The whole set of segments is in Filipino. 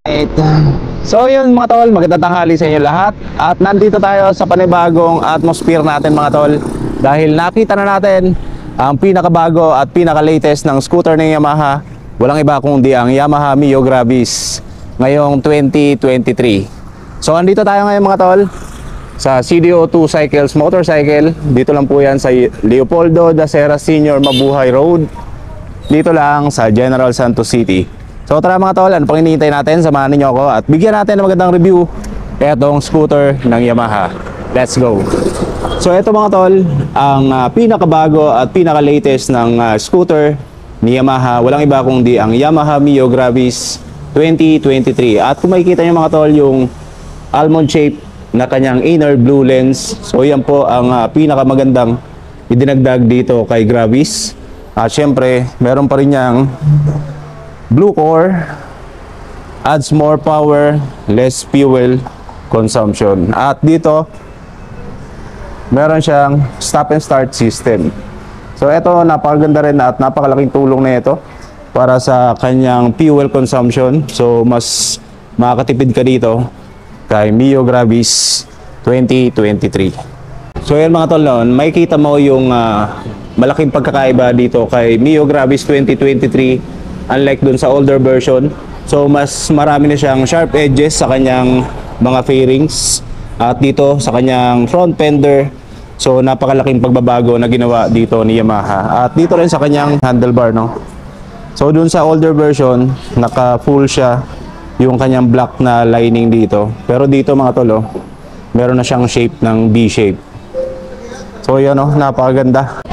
Alright. So yun mga tol, magandang tanghali sa inyo lahat. At nandito tayo sa panibagong atmosphere natin mga tol. Dahil nakita na natin ang pinakabago at pinaka-latest ng scooter ng Yamaha. Walang iba kundi ang Yamaha Mio Gravis ngayong 2023. So andito tayo ngayon mga tol sa CDO2 Cycles Motorcycle. Dito lang po yan sa Leopoldo Dacera Sr. Mabuhay Road. Dito lang sa General Santos City. So tara mga tol, ano pang hinihintay natin? Samahan niyo ako at bigyan natin ng magandang review etong scooter ng Yamaha. Let's go! So ito mga tol, ang pinakabago at pinaka-latest ng scooter ni Yamaha. Walang iba kundi ang Yamaha Mio Gravis 2023. At kung makikita niyo mga tol yung almond shape na kanyang inner blue lens. So yan po ang pinakamagandang idinagdag dito kay Gravis. At syempre, meron pa rin niyang blue core, adds more power, less fuel consumption. At dito, meron siyang stop and start system. So ito, napakaganda rin at napakalaking tulong na ito para sa kanyang fuel consumption. So mas makakatipid ka dito kay Mio Gravis 2023. So yan mga tol, noon, makikita mo yung malaking pagkakaiba dito kay Mio Gravis 2023 unlike dun sa older version. So mas marami na siyang sharp edges sa kanyang mga fairings at dito sa kanyang front fender. So napakalaking pagbabago na ginawa dito ni Yamaha at dito rin sa kanyang handlebar, no. So dun sa older version naka full siya yung kanyang black na lining dito, pero dito mga tolo meron na siyang shape ng B shape. So yan, no, napakaganda.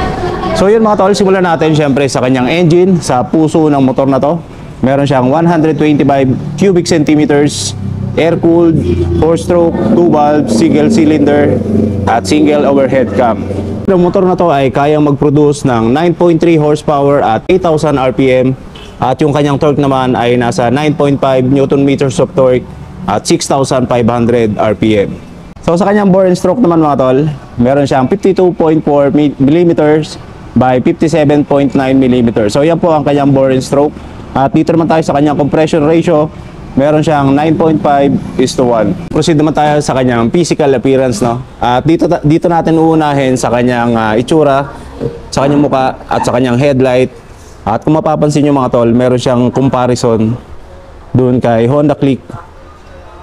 So yun mga tol, simulan natin syempre sa kanyang engine, sa puso ng motor na to. Meron siyang 125 cubic centimeters, air-cooled, 4-stroke, 2-valve, single cylinder, at single overhead cam. Ang motor na to ay kayang mag-produce ng 9.3 horsepower at 8,000 RPM. At yung kanyang torque naman ay nasa 9.5 Nm of torque at 6,500 RPM. So sa kanyang bore and stroke naman mga tol, meron siyang 52.4 mm by 57.9 mm. So yan po ang kanyang bore and stroke. At dito naman tayo sa kanyang compression ratio. Meron siyang 9.5:1. Proceed naman tayo sa kanyang physical appearance, no. At dito natin uunahin sa kanyang itsura, sa kanyang muka at sa kanyang headlight. At kung mapapansin niyo mga tol, meron siyang comparison doon kay Honda Click.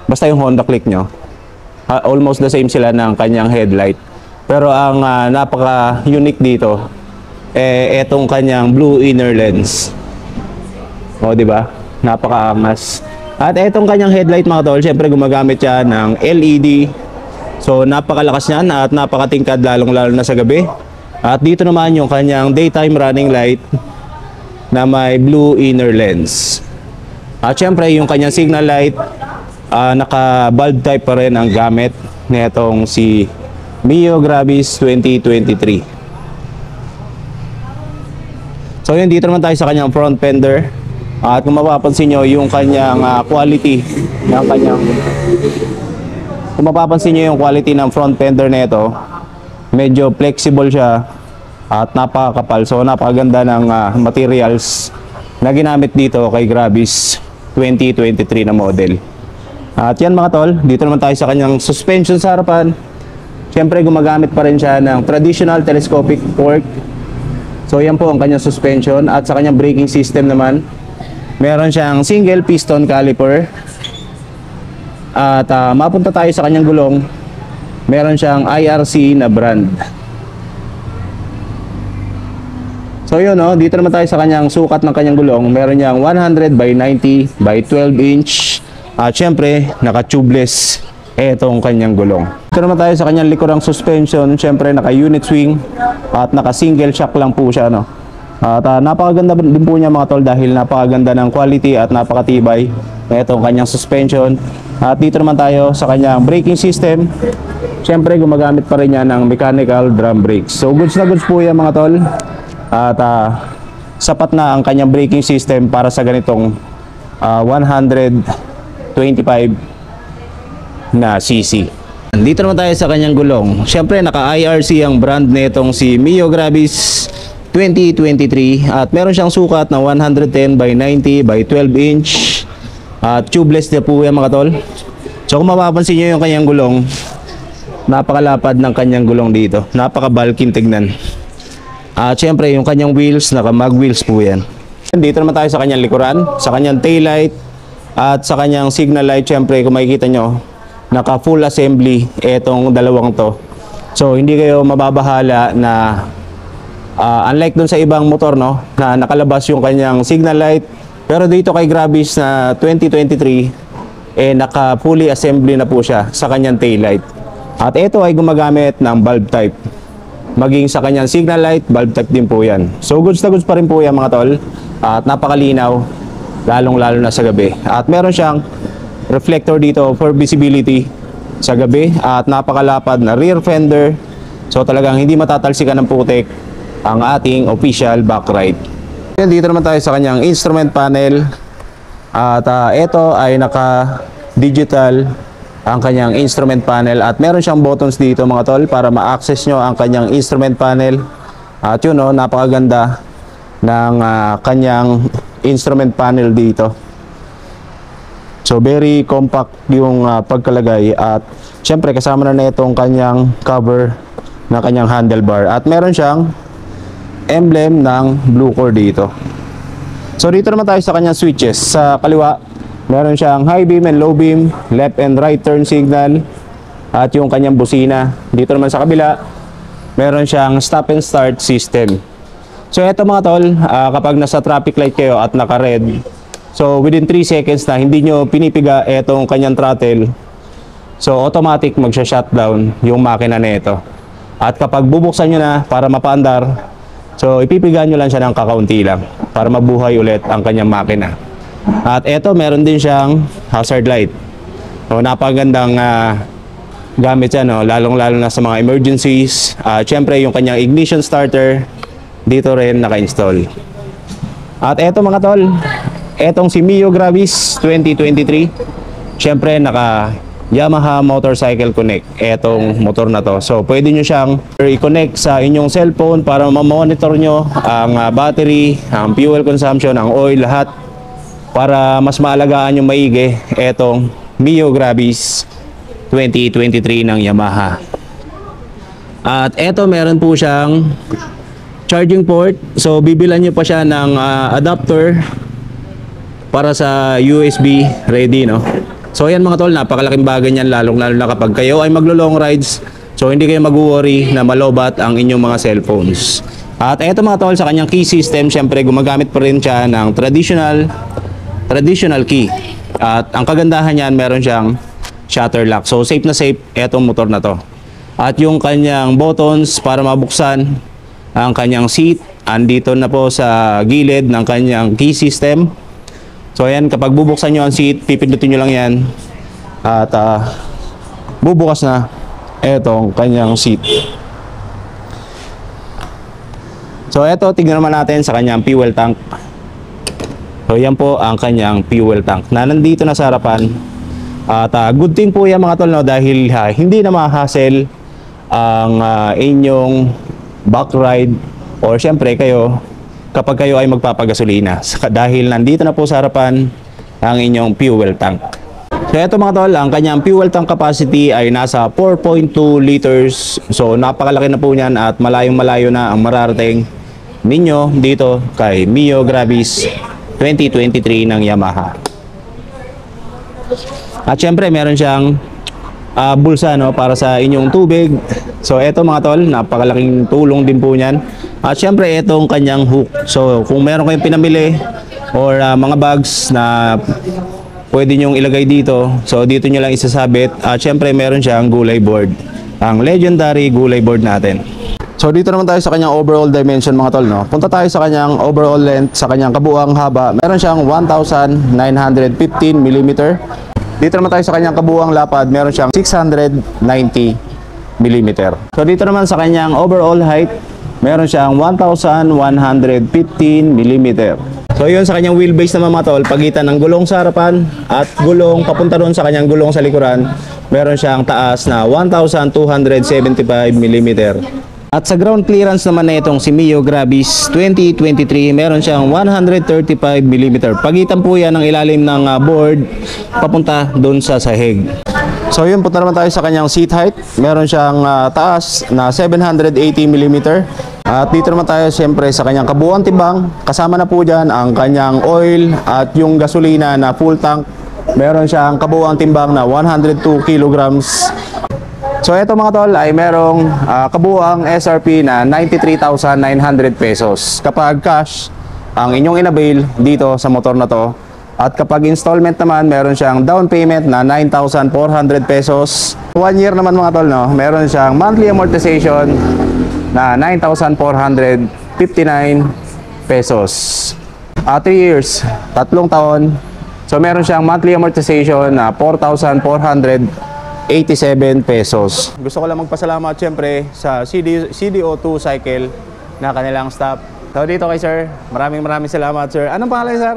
Basta yung Honda Click nyo, almost the same sila ng kanyang headlight. Pero ang napaka-unique dito etong kanyang blue inner lens. O, di ba? Napakaangas. At etong kanyang headlight mga tol, syempre gumagamit siya ng LED. So napakalakas niyan at napakatingkad lalong-lalo na sa gabi. At dito naman yung kanyang daytime running light na may blue inner lens. At syempre yung kanyang signal light, naka bulb type pa rin ang gamit nitong si Mio Gravis 2023. So yun, dito naman tayo sa kanyang front fender. At kung mapapansin nyo yung kanyang quality ng kanyang, kung mapapansin nyo yung quality ng front fender nito, medyo flexible siya at napakakapal. So napakaganda ng materials na ginamit dito kay Gravis 2023 na model. At yan mga tol, dito naman tayo sa kanyang suspension sa harapan. Siyempre gumagamit pa rin siya ng traditional telescopic fork. So yan po ang kanyang suspension. At sa kanyang braking system naman, meron siyang single piston caliper. At mapunta tayo sa kanyang gulong, meron siyang IRC na brand. So yun, no, dito naman tayo sa kanyang sukat ng kanyang gulong. Meron niyang 100 by 90 by 12 inch. At syempre naka-tubeless etong kanyang gulong. Dito naman tayo sa kanyang likurang suspension. Syempre naka-unit swing at naka-single shock lang po siya, no. At napakaganda din po niya mga tol dahil napakaganda ng quality at napakatibay etong kanyang suspension. At dito naman tayo sa kanyang braking system. Syempre gumagamit pa rin niya ng mechanical drum brakes. So goods na goods po yan mga tol. At sapat na ang kanyang braking system para sa ganitong 125 na cc. Dito naman tayo sa kanyang gulong. Siyempre naka-IRC ang brand nitong si Mio Gravis 2023 at meron siyang sukat na 110 by 90 by 12 inch. At tubeless na po yan mga tol. So kung mapapansin nyo yung kanyang gulong, napakalapad ng kanyang gulong dito. Napaka-bulky tignan. At syempre yung kanyang wheels, naka-mag wheels po yan. Dito naman tayo sa kanyang likuran, sa kanyang taillight, at sa kanyang signal light. Syempre kung makikita nyo, naka full assembly etong dalawang to. So hindi kayo mababahala na unlike dun sa ibang motor no, na nakalabas yung kanyang signal light. Pero dito kay Gravis na 2023, naka fully assembly na po siya sa kanyang taillight. At ito ay gumagamit ng bulb type. Maging sa kanyang signal light, bulb type din po yan. So goods na goods pa rin po yan mga tol. At napakalinaw, lalong-lalo na sa gabi. At meron siyang reflector dito for visibility sa gabi. At napakalapad na rear fender. So talagang hindi matatalsikan ng putik ang ating official backride. Dito naman tayo sa kanyang instrument panel. At ito ay naka-digital ang kanyang instrument panel. At meron siyang buttons dito mga tol para ma-access nyo ang kanyang instrument panel. At yun napakaganda ng kanyang instrument panel dito. So very compact yung pagkalagay. At syempre kasama na itong kanyang cover na kanyang handlebar. At meron siyang emblem ng blue core dito. So dito naman tayo sa kanyang switches. Sa kaliwa, meron siyang high beam and low beam, left and right turn signal, at yung kanyang busina. Dito naman sa kabila, meron siyang stop and start system. So eto mga tol, kapag nasa traffic light kayo at naka-red, so within 3 seconds na hindi nyo pinipiga etong kanyang throttle, so automatic magsha-shutdown yung makina nito. At kapag bubuksan nyo na para mapaandar, so ipipiga nyo lang siya ng kakaunti lang para mabuhay ulit ang kanyang makina. At eto meron din siyang hazard light. So napakagandang gamit yan, lalong-lalo na sa mga emergencies. Syempre yung kanyang ignition starter dito rin naka-install. At eto mga tol, etong si Mio Gravis 2023, syempre naka Yamaha Motorcycle Connect etong motor na to. So pwede nyo siyang i-connect sa inyong cellphone para ma-monitor nyo ang battery, ang fuel consumption, ang oil, lahat, para mas maalagaan yung maigi etong Mio Gravis 2023 ng Yamaha. At eto meron po siyang charging port. So bibilan nyo pa siya ng adapter para sa USB ready no. So ayan mga tol, napakalaking bagay niyan, lalong-lalo na kapag kayo ay maglo-long rides. So hindi kayo mag-worry na malobat ang inyong mga cellphones. At eto mga tol, sa kanyang key system, syempre gumagamit pa rin siya ng traditional key. At ang kagandahan niyan, meron siyang shutter lock. So safe na safe etong motor na to. At yung kanyang buttons para mabuksan ang kanyang seat, andito na po sa gilid ng kanyang key system. So ayan, kapag bubuksan nyo ang seat, pipindutin nyo lang yan at bubukas na etong kanyang seat. So eto, tignan naman natin sa kanyang fuel tank. So yan po ang kanyang fuel tank na nandito na sa harapan. At good thing po yan mga tol, no, dahil hindi na ma-hassle ang inyong back ride or syempre kayo kapag kayo ay magpapagasolina, dahil nandito na po sa harapan ang inyong fuel tank. So eto mga tol, ang kanyang fuel tank capacity ay nasa 4.2 liters. So napakalaki na po niyan at malayong-malayo na ang mararating ninyo dito kay Mio Gravis 2023 ng Yamaha. At syempre meron siyang bulsa no, para sa inyong tubig. So eto mga tol, napakalaking tulong din po niyan. At syempre itong kanyang hook. So kung meron kayong pinamili or mga bags na pwede nyong ilagay dito, so dito nyo lang isasabit. At syempre meron siyang gulay board, ang legendary gulay board natin. So dito naman tayo sa kanyang overall dimension mga tol, no? Punta tayo sa kanyang overall length, sa kanyang kabuuang haba. Meron siyang 1,915 mm. Dito naman tayo sa kanyang kabuuang lapad, meron siyang 690 mm. So dito naman sa kanyang overall height, meron siyang 1,115 mm. So yun sa kanyang wheelbase naman mga tol, pagitan ng gulong sa harapan at gulong papunta doon sa kanyang gulong sa likuran, meron siyang taas na 1,275 mm. At sa ground clearance naman na itong si Mio Gravis 2023, meron siyang 135mm. Pagitan po yan ng ilalim ng board papunta doon sa sahig. So yun, punta naman tayo sa kanyang seat height. Meron siyang taas na 780mm. At dito naman tayo siyempre sa kanyang kabuuan timbang. Kasama na po dyan ang kanyang oil at yung gasolina na full tank. Meron siyang kabuuan timbang na 102 kilograms. So ito mga tol ay merong kabuuang SRP na 93,900 pesos kapag cash ang inyong inavail dito sa motor na to. At kapag installment naman, meron siyang down payment na 9,400 pesos. 1 year naman mga tol, no? Meron siyang monthly amortization na 9,459 pesos. 3 years, 3 taon. So meron siyang monthly amortization na 4,487 pesos. Gusto ko lang magpasalamat siyempre sa CDO2 Cycle na kanilang staff. So dito kay sir, maraming salamat sir. Anong pangalan sir?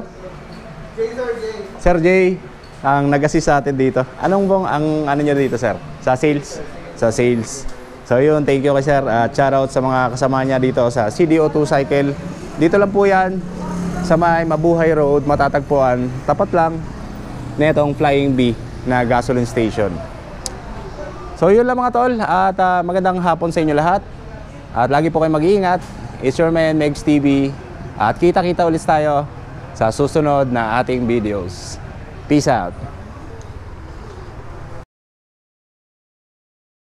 Sir Jay, ang nag-assist sa atin dito. Anong bang ang ano niya dito sir? Sa sales? Sa sales. So yun, thank you kay sir. Shout out sa mga kasama niya dito sa CDO2 Cycle. Dito lang po yan sa may Mabuhay Road, matatagpuan. Tapat lang netong Flying Bee na gasoline station. So yun lang mga tol, at magandang hapon sa inyo lahat. At lagi po kayong mag-iingat. It's your man, Megs TV. At kita-kita ulit tayo sa susunod na ating videos. Peace out!